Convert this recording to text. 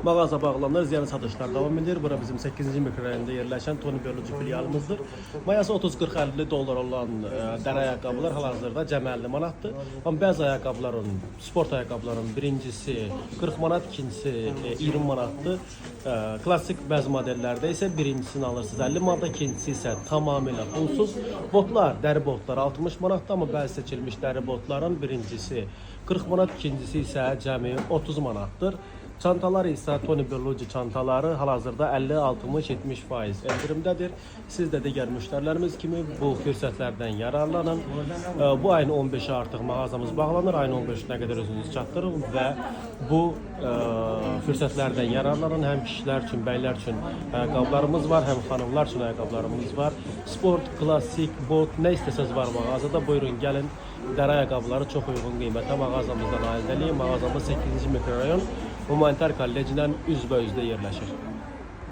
Mağaza bağlanır, ziyanı satışlar devam edir. Bura bizim 8-ci mikrorayonda yerləşən Tony Berlucci filialımızdır. Mayası 30-40-50 dollar olan dərə ayaqqabılar hal-hazırda cəmi 50 manatdır. Amma bəzi ayaqqabıların, sport ayaqqabıların birincisi 40 manat, ikincisi 20 manatdır. Klassik bəzi modellərdə isə birincisini alırsınız 50 manat, ikincisi isə tamamilə pulsuz. Botlar, dəri botlar 60 manatdır, amma bəzi seçilmiş dəri botların birincisi 40 manat, ikincisi isə cəmi 30 manatdır. Çantalar isə Tony Berlucci çantaları hal-hazırda 50, 60, 70% endirimdədir. Siz də digər müştərilərimiz kimi bu fürsətlərdən yararlanın. Bu ayın 15-i artıq mağazamız bağlanır. Ayın 15-nə qədər özünüzü çatdırın və bu fürsətlərdən yararlanın. Həm kişilər üçün, bəylər üçün ayaqqabılarımız var, həm xanımlar üçün ayaqqabılarımız var. Sport, klassik, bot, nə istəsəz var mağazada. Buyurun, gəlin. Dərə ayaqqabıları çox uyğun qiymətə mağazamızdan əldə edin. Mağazamız 8-ci mikrorayon Humanitar Kolleclə üzbə-üzdə yerləşir.